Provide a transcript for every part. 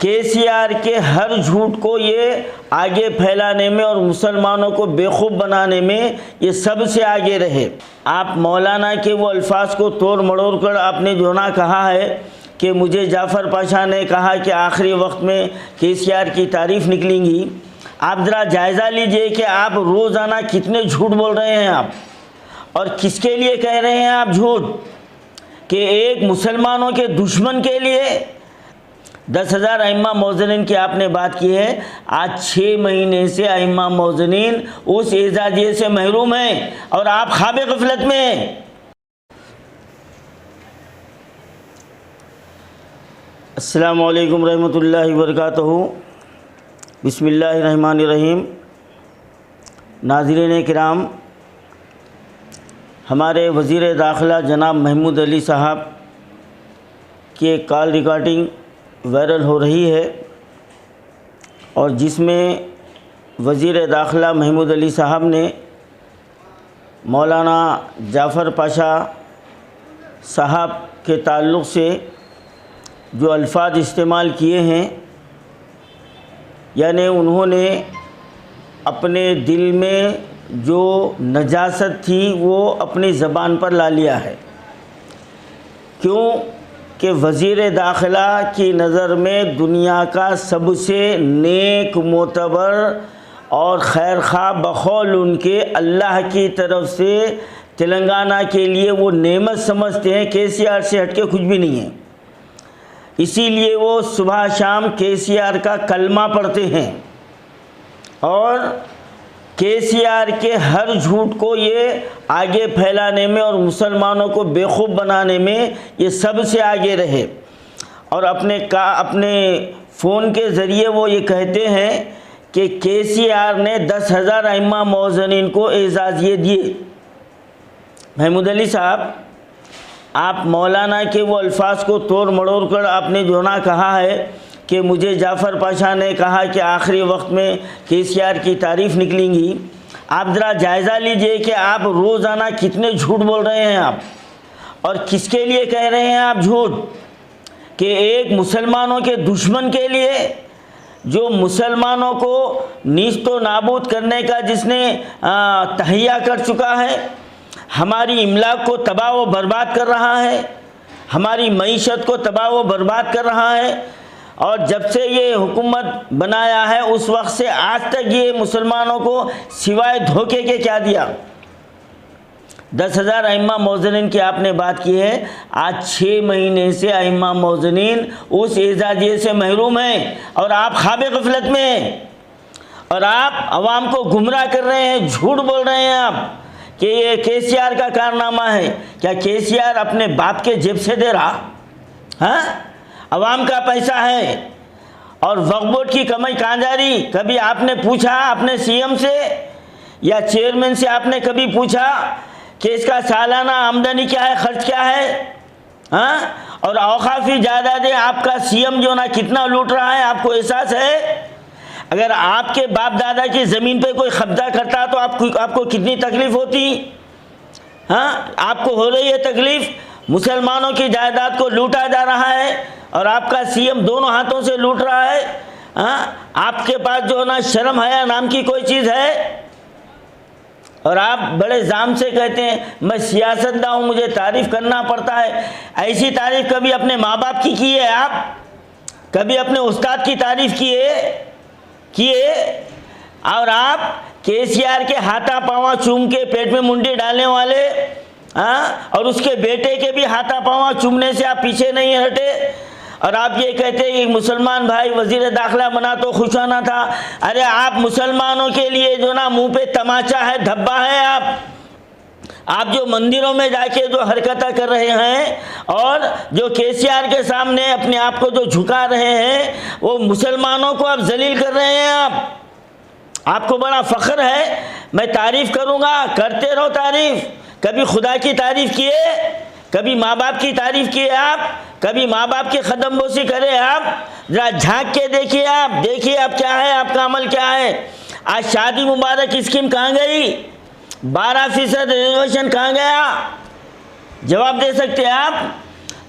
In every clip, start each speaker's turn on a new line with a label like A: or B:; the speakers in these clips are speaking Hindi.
A: केसीआर के हर झूठ को ये आगे फैलाने में और मुसलमानों को बेवकूफ़ बनाने में ये सबसे आगे रहे। आप मौलाना के वो अल्फाज को तोड़ मड़ोड़ कर आपने जो ना कहा है कि मुझे जाफ़र पाशा ने कहा कि आखिरी वक्त में केसीआर की तारीफ़ निकलेंगी। आप ज़रा जायज़ा लीजिए कि आप रोज़ाना कितने झूठ बोल रहे हैं आप, और किसके लिए कह रहे हैं आप झूठ, कि एक मुसलमानों के दुश्मन के लिए। 10,000 अइम्मा मौज़नीन की आपने बात की है। आज 6 महीने से अइम्मा मौज़नीन उस एजाज़ियत से महरूम हैं और आप ख्वाब गफलत में हैं। अस्सलामु अलैकुम रहमतुल्लाहि व बरकातहू। बिस्मिल्लाहिर्रहमानिर्रहीम। नाज़रीन किराम, हमारे वज़ीर दाखिला जनाब महमूद अली साहब की एक कॉल रिकॉर्डिंग वायरल हो रही है और जिसमें वज़ीर दाखिला महमूद अली साहब ने मौलाना जाफ़र पाशा साहब के ताल्लुक़ से जो अल्फाज इस्तेमाल किए हैं, यानी उन्होंने अपने दिल में जो नजासत थी वो अपनी ज़बान पर ला लिया है। क्यों कि वज़ीर दाखिला की नज़र में दुनिया का सबसे नेक, मोतबर और खैर खा बखौल उनके अल्लाह की तरफ से तेलंगाना के लिए वो नेमत समझते हैं। केसीआर से हटके कुछ भी नहीं है। इसीलिए वो सुबह शाम केसीआर का कलमा पढ़ते हैं और केसीआर के हर झूठ को ये आगे फैलाने में और मुसलमानों को बेवकूफ़ बनाने में ये सबसे आगे रहे। और अपने फ़ोन के ज़रिए वो ये कहते हैं कि केसीआर ने 10,000 अइम्मा मौज़नीन को एजाज़ियत दिए। महमूद अली साहब, आप मौलाना के वो अल्फाज को तोड़ मड़ोड़ कर आपने जो ना कहा है कि मुझे जाफ़र पाशा ने कहा कि आखिरी वक्त में केसीआर की तारीफ़ निकलेंगी। आप ज़रा जायज़ा लीजिए कि आप रोज़ाना कितने झूठ बोल रहे हैं आप, और किसके लिए कह रहे हैं आप झूठ, कि एक मुसलमानों के दुश्मन के लिए, जो मुसलमानों को नीस्तो नाबूद करने का जिसने तहैया कर चुका है, हमारी इमलाक को तबाह व बर्बाद कर रहा है, हमारी मईशत को तबाह व बर्बाद कर रहा है। और जब से ये हुकूमत बनाया है उस वक्त से आज तक ये मुसलमानों को सिवाय धोखे के क्या दिया। 10,000 अइम्मा मौज़नीन की आपने बात की है। आज 6 महीने से अइम्मा मौज़नीन उस एजाज़ियत से महरूम हैं और आप ख्वाब गफलत में हैं और आप अवाम को गुमराह कर रहे हैं, झूठ बोल रहे हैं आप कि ये केसीआर का कारनामा है। क्या केसीआर अपने बाप के जेब से दे रहा? हाँ, अवाम का पैसा है। और वक्फ बोर्ड की कमाई कहाँ जा रही? कभी आपने पूछा अपने सीएम से या चेयरमैन से, आपने कभी पूछा कि इसका सालाना आमदनी क्या है, खर्च क्या है? हाँ, और औकाफी जायदादें आपका सीएम जो ना कितना लूट रहा है, आपको एहसास है? अगर आपके बाप दादा की ज़मीन पे कोई कब्जा करता तो आपको कितनी तकलीफ़ होती? हाँ, आपको हो रही है तकलीफ़। मुसलमानों की जायदाद को लूटा जा रहा है और आपका सीएम दोनों हाथों से लूट रहा है। हाँ, आपके पास जो ना शर्म हया नाम की कोई चीज़ है? और आप बड़े जाम से कहते हैं मैं सियासतदान हूँ, मुझे तारीफ़ करना पड़ता है। ऐसी तारीफ़ कभी अपने माँ बाप की है आप? कभी अपने उस्ताद की तारीफ़ किए? और आप केसीआर के हाथा पावा चूम के पेट में मुंडी डालने वाले, हाँ, और उसके बेटे के भी हाथा पावा चूमने से आप पीछे नहीं हटे। और आप ये कहते हैं कि मुसलमान भाई वज़ीर दाखिला बना तो खुश होना था। अरे आप मुसलमानों के लिए जो ना मुंह पे तमाचा है, धब्बा है। आप जो मंदिरों में जाके जो हरकतें कर रहे हैं और जो केसीआर के सामने अपने आप को जो झुका रहे हैं, वो मुसलमानों को आप जलील कर रहे हैं। आपको बड़ा फ़ख्र है। मैं तारीफ़ करूँगा, करते रहो तारीफ़। कभी खुदा की तारीफ़ किए, कभी माँ बाप की तारीफ़ किए आप, कभी माँ बाप की कदमबोसी करे आप? ज़रा झांक के देखिए आप, देखिए आप क्या है, आपका अमल क्या है। आज शादी मुबारक स्कीम कहाँ गई? 12% रिजर्वेशन कहाँ गया? जवाब दे सकते हैं आप?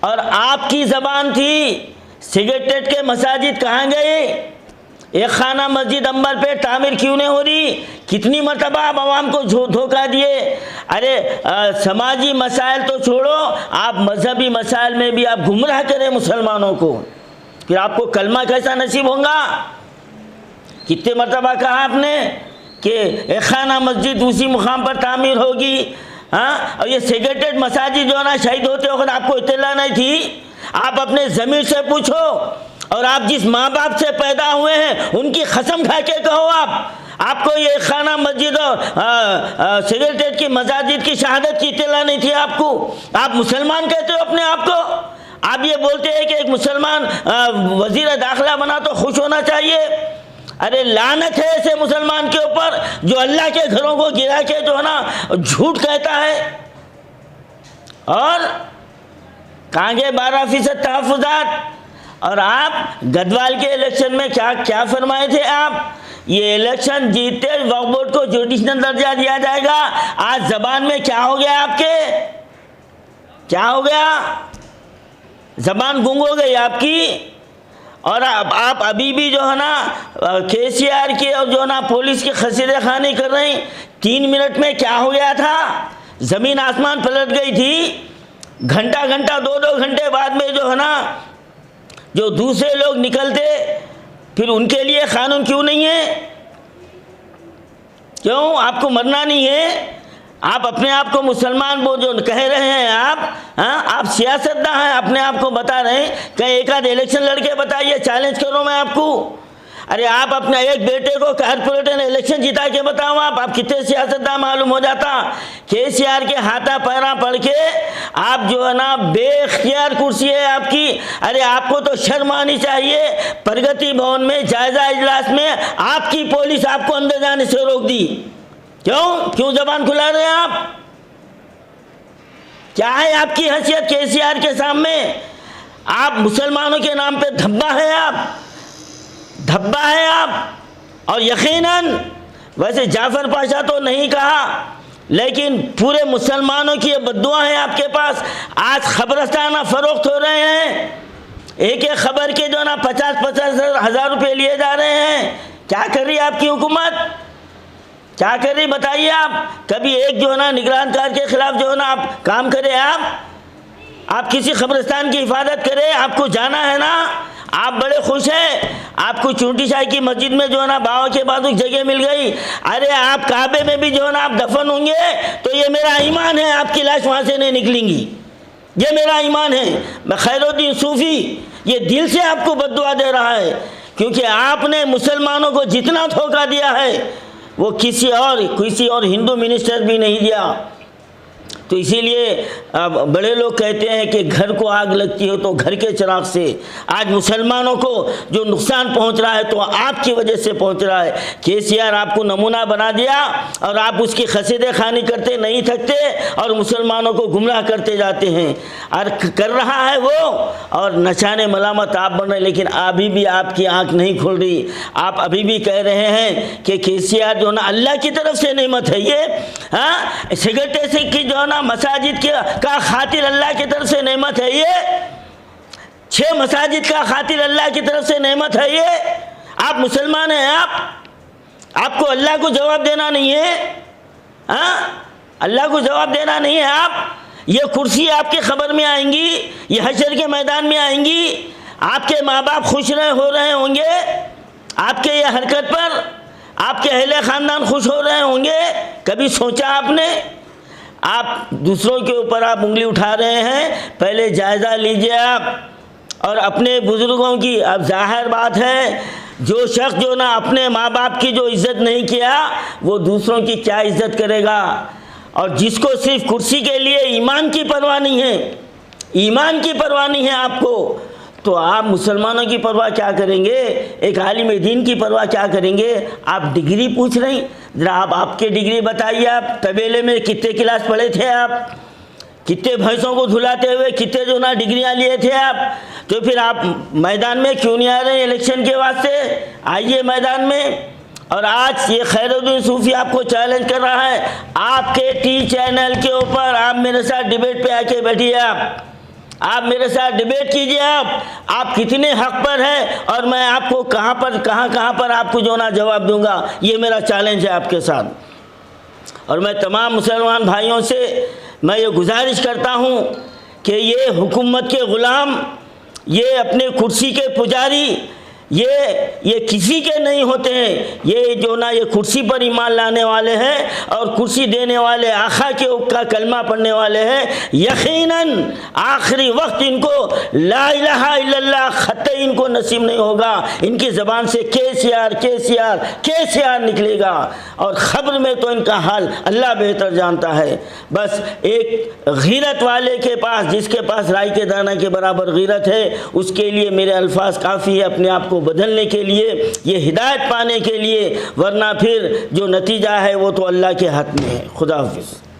A: और आपकी ज़बान थी सेक्रेटरीट के मसाजिद कहाँ गए? एक खाना मस्जिद अंबर पे तामीर क्यों नहीं हो रही? कितनी मरतबा आप आवाम को धोखा दिए। अरे समाजी मसाइल तो छोड़ो, आप मजहबी मसाइल में भी आप गुमराह करें मुसलमानों को, फिर आपको कलमा कैसा नसीब होगा? कितने मरतबा कहा आपने कि एक खाना मस्जिद उसी मुकाम पर तामीर होगी। हाँ, और ये सेक्रेटरीट मसाजिद जो है ना, शहीद होते वक्त आपको इत्तला नहीं थी? आप अपने ज़मीर से पूछो, और आप जिस माँ बाप से पैदा हुए हैं उनकी कसम खा के कहो, आपको ये खाना मस्जिद और सेक्रेटरीट की मसाजिद की शहादत की इत्तला नहीं थी आपको? आप मुसलमान कहते हो अपने आप को? आप ये बोलते हैं कि एक मुसलमान वजीर दाखिला बना तो खुश होना चाहिए। अरे लानत है ऐसे मुसलमान के ऊपर जो अल्लाह के घरों को गिरा के जो है ना झूठ कहता है। और कहाँ गए 12% तहफ़्फ़ुज़ात? और आप गढ़वाल के इलेक्शन में क्या फरमाए थे आप? ये इलेक्शन जीतते वक्फ बोर्ड को जुडिशनल दर्जा दिया जाएगा। आज ज़बान में क्या हो गया आपके? क्या हो गया? ज़बान गुंग हो गई आपकी। और आप अभी भी जो है ना KCR की और जो है ना पुलिस की खसीदे खानी कर रहे हैं। 3 मिनट में क्या हो गया था? ज़मीन आसमान पलट गई थी। घंटा 2-2 घंटे बाद में जो है ना जो दूसरे लोग निकलते, फिर उनके लिए कानून क्यों नहीं है? क्यों आपको मरना नहीं है? आप अपने आप को मुसलमान वो जो कह रहे हैं आप सियासतदान हैं, अपने आप को बता रहे हैं। कहीं एक आध इलेक्शन लड़के बताइए, चैलेंज करो मैं आपको। अरे आप अपने एक बेटे को कारपोरेटर इलेक्शन जिता के बताओ, आप कितने सियासतदान मालूम हो जाता। KCR के हाथा पैरा पढ़ के आप जो है ना बेख्तियार कुर्सी है आपकी। अरे आपको तो शर्म आनी चाहिए। प्रगति भवन में जायजा इजलास में आपकी पुलिस आपको अंदर जाने से रोक दी। क्यों जबान खुला रहे हैं आप? क्या है आपकी हैसियत KCR के सामने? आप मुसलमानों के नाम पे धब्बा है आप। और यकीनन वैसे जाफर पाशा तो नहीं कहा, लेकिन पूरे मुसलमानों की ये बद्दुआ है आपके पास। आज खबरस्ताना फरोख्त हो रहे हैं, एक खबर के जो ना 50-50 हज़ार रुपये लिए जा रहे हैं। क्या कर रही है आपकी हुकूमत? क्या कर रही बताइए आप? कभी एक जो है ना निगरानकार के खिलाफ जो है ना आप काम करें। आप किसी खबरस्तान की हिफाजत करें। आपको जाना है ना, आप बड़े खुश हैं। आपको चूंटी शाही की मस्जिद में जो है ना बाबा के बाद जगह मिल गई। अरे आप काबे में भी जो है ना आप दफन होंगे तो ये मेरा ईमान है, आपकी लाश वहाँ से नहीं निकलेंगी। ये मेरा ईमान है। मैं खैरुद्दीन सूफ़ी ये दिल से आपको बद्दुआ दे रहा है, क्योंकि आपने मुसलमानों को जितना धोखा दिया है वो किसी और हिंदू मिनिस्टर भी नहीं दिया। तो इसीलिए बड़े लोग कहते हैं कि घर को आग लगती हो तो घर के चिराग से। आज मुसलमानों को जो नुकसान पहुंच रहा है तो आपकी वजह से पहुंच रहा है। KCR आपको नमूना बना दिया और आप उसकी खसीदे खानी करते नहीं थकते और मुसलमानों को गुमराह करते जाते हैं। और कर रहा है वो, और नशाने मलामत आप बन रहे। लेकिन अभी भी आपकी आँख नहीं खुल रही। आप अभी भी कह रहे हैं कि KCR जो ना अल्लाह की तरफ से नेमत है। ये सेक्रेटरी की जो ना मसाजिद का खातिर अल्लाह की तरफ से नेमत है। ये 6 मसाजिद का खातिर अल्लाह की तरफ से नेमत है। ये आप मुसलमान हैं, आपको अल्लाह को जवाब देना नहीं है। अल्लाह को जवाब देना नहीं है। आप ये कुर्सी आपके खबर में आएंगी, ये हशर के मैदान में आएंगी। आपके माँ बाप खुश हो रहे होंगे आपके ये हरकत पर, आपके अहले ख़ानदान खुश हो रहे होंगे। कभी सोचा आपने? आप दूसरों के ऊपर आप उंगली उठा रहे हैं, पहले जायज़ा लीजिए आप और अपने बुज़ुर्गों की। अब जाहिर बात है जो शख्स जो ना अपने माँ बाप की जो इज़्ज़त नहीं किया वो दूसरों की क्या इज़्ज़त करेगा। और जिसको सिर्फ कुर्सी के लिए ईमान की परवाह नहीं है, ईमान की परवाह नहीं है आपको, तो आप मुसलमानों की परवाह क्या करेंगे? एक आलिम दीन की परवाह क्या करेंगे? आप डिग्री पूछ रहे हैं। ज़रा आपके डिग्री बताइए। आप तबेले में कितने क्लास पढ़े थे? आप कितने भैंसों को धुलाते हुए कितने जो ना डिग्रियाँ लिए थे आप? तो फिर आप मैदान में क्यों नहीं आ रहे हैं इलेक्शन के वास्ते? आइए मैदान में। और आज ये खैरुद्दीन सूफ़ी आपको चैलेंज कर रहा है। आपके T चैनल के ऊपर आप मेरे साथ डिबेट पे आके बैठिए। आप आप मेरे साथ डिबेट कीजिए। आप कितने हक पर हैं और मैं आपको कहाँ पर आपको जो ना जवाब दूंगा। ये मेरा चैलेंज है आपके साथ। और मैं तमाम मुसलमान भाइयों से मैं ये गुजारिश करता हूँ कि ये हुकूमत के ग़ुलाम, ये अपने कुर्सी के पुजारी, ये किसी के नहीं होते हैं। ये जो ना ये कुर्सी पर ईमान लाने वाले हैं और कुर्सी देने वाले आखा के का कलमा पढ़ने वाले हैं। यकीनन आखिरी वक्त इनको ला इलाहा इल्लल्लाह खत्ते इनको नसीब नहीं होगा। इनकी ज़बान से केसीआर निकलेगा और ख़ब्र में तो इनका हाल अल्लाह बेहतर जानता है। बस एक गीरत वाले के पास, जिसके पास राई के दाना के बराबर गीरत है, उसके लिए मेरे अल्फाज काफ़ी है अपने आप को बदलने के लिए, ये हिदायत पाने के लिए। वरना फिर जो नतीजा है वो तो अल्लाह के हाथ में है। खुदा हाफिज़।